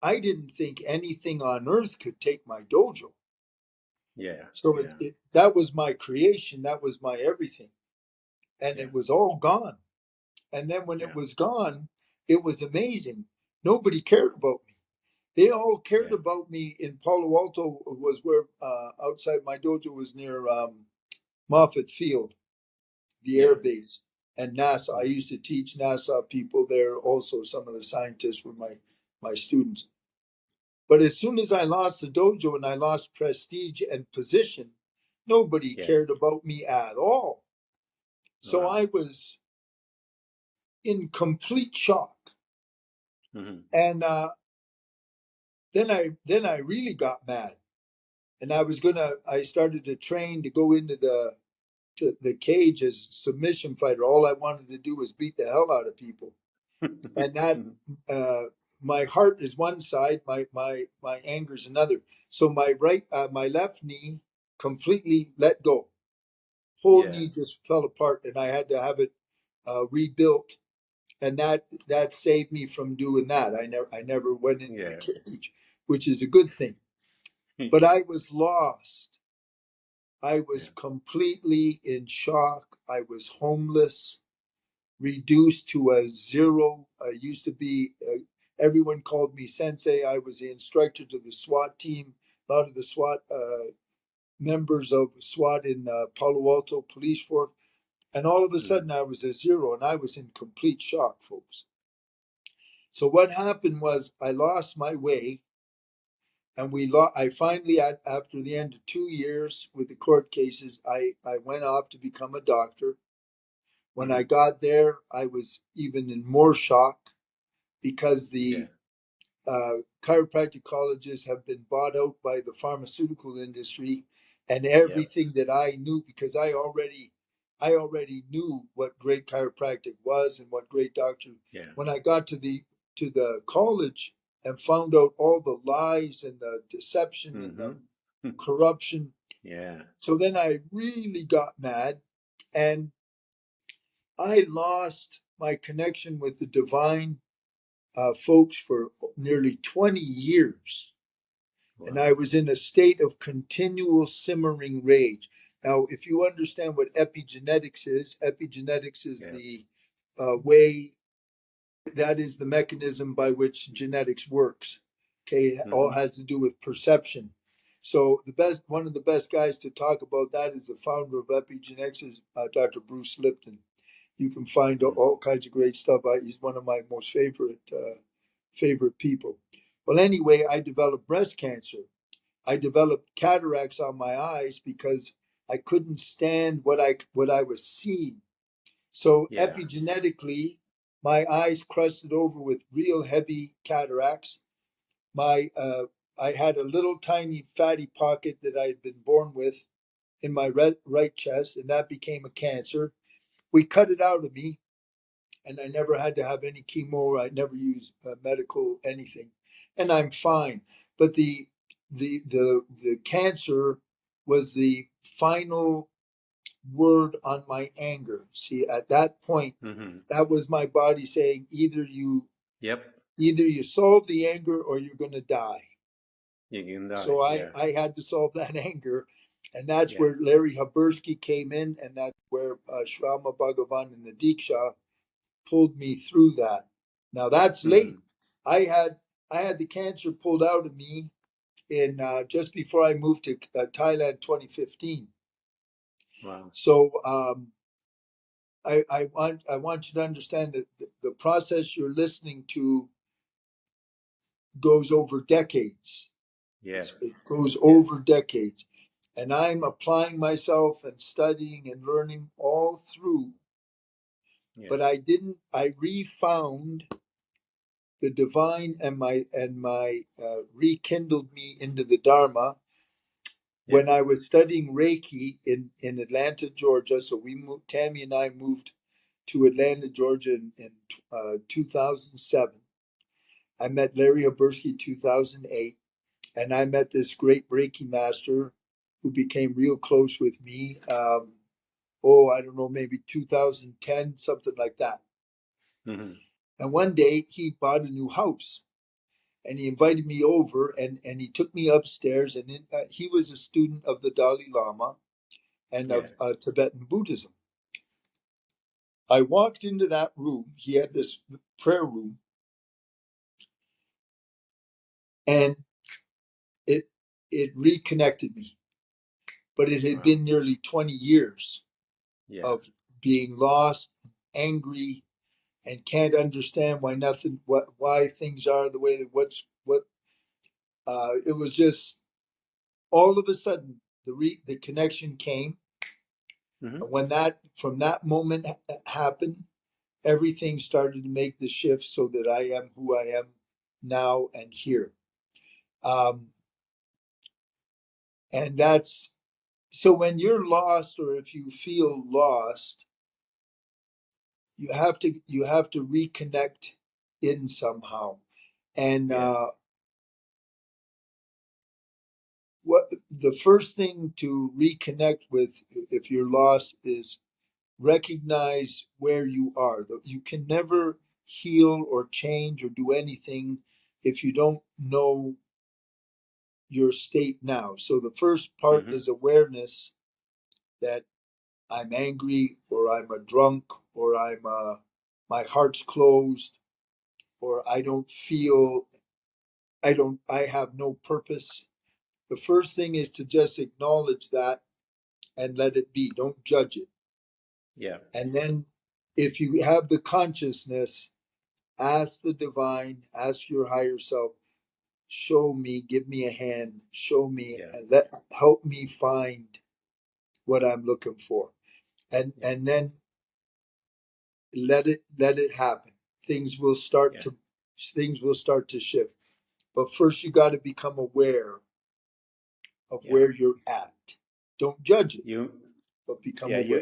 I didn't think anything on earth could take my dojo. Yeah. So Yeah. that was my creation. That was my everything. And Yeah. it was all gone. And then when it Yeah. was gone, it was amazing. Nobody cared about me. They all cared Yeah. about me in Palo Alto, was where outside my dojo was near Moffett Field, the air Yeah. base, and NASA. I Yeah. used to teach NASA people there. Also, some of the scientists were my students. But as soon as I lost the dojo and I lost prestige and position, nobody Yeah. cared about me at all. So Wow. I was in complete shock. Mm-hmm. And then I really got mad. And I started to train to go into the cage as a submission fighter. All I wanted to do was beat the hell out of people. And that uh, my heart is one side, my anger is another. So my left knee completely let go. Whole Yeah. knee just fell apart, and I had to have it rebuilt. And that saved me from doing that. I never went into the Yeah. cage, which is a good thing. But I was lost. I was Yeah. completely in shock. I was homeless, reduced to a zero. I used to be, everyone called me sensei. I was the instructor to the SWAT team. A lot of the SWAT members of SWAT in Palo Alto police force. And all of a Mm-hmm. sudden I was a zero and I was in complete shock, folks. So what happened was I lost my way. And I finally, after the end of 2 years with the court cases, I went off to become a doctor. When I Mm-hmm. got there, I was even in more shock because Yeah. the chiropractic colleges have been bought out by the pharmaceutical industry, and Yeah. everything that I knew, because I already knew what great chiropractic was and what great doctor. Yeah. When I got to the college and found out all the lies and the deception and the Mm-hmm. corruption, Yeah. so then I really got mad, and I lost my connection with the divine folks for nearly 20 years. And I Wow. was in a state of continual simmering rage. Now, if you understand what epigenetics is Yeah. the way, that is the mechanism by which genetics works. Okay, it all Mm-hmm. has to do with perception. So one of the best guys to talk about that is the founder of epigenetics, is Dr. Bruce Lipton. You can find all kinds of great stuff. He's one of my most favorite people. Well, anyway, I developed breast cancer. I developed cataracts on my eyes because I couldn't stand what I was seeing. So Yeah. epigenetically, my eyes crusted over with real heavy cataracts. My I had a little tiny fatty pocket that I had been born with in my right chest, and that became a cancer. We cut it out of me, and I never had to have any chemo. I never used medical anything, and I'm fine. But the cancer was the final word on my anger. See, at that point, Mm-hmm. that was my body saying, Yep. either you solve the anger or you're going to die. You can die. So I, Yeah. I had to solve that anger. And that's Yeah. where Larry Haberski came in, and that's where Shrama Bhagavan and the Diksha pulled me through that. Now that's late. Mm-hmm. I had I had the cancer pulled out of me in just before I moved to Thailand, 2015. Wow. So I want you to understand that the process you're listening to goes over decades. Yeah. It goes Yeah. over decades, and I'm applying myself and studying and learning all through. Yeah. But I refound the divine, and my rekindled me into the Dharma Yeah. when I was studying Reiki in Atlanta, Georgia. So we moved. Tammy and I moved to Atlanta, Georgia in 2007. I met Larry Haberski in 2008, and I met this great Reiki master who became real close with me. I don't know, maybe 2010, something like that. Mm-hmm. And one day he bought a new house. and he invited me over, and he took me upstairs, and he was a student of the Dalai Lama and Yeah. of Tibetan Buddhism. I walked into that room. He had this prayer room, and it reconnected me. But it had Wow. been nearly 20 years Yeah. of being lost, angry, and can't understand why things are the way that it was just all of a sudden the connection came, Mm-hmm. and when from that moment happened, everything started to make the shift so that I am who I am now and here. And that's so when you're lost, or if you feel lost, you have to reconnect in somehow. And Yeah. what the first thing to reconnect with if you're lost is recognize where you are. You can never heal or change or do anything if you don't know your state now. So the first part Mm-hmm. is awareness that I'm angry, or I'm a drunk, or my heart's closed, or I have no purpose. The first thing is to just acknowledge that and let it be. Don't judge it. Yeah. And then if you have the consciousness, ask the divine, ask your higher self, show me, give me a hand, show me, Yeah. and help me find what I'm looking for. And Yeah. then let it happen. Things will start Yeah. to shift. But first you got to become aware of Yeah. where you're at. Don't judge it, You. but become Yeah. aware.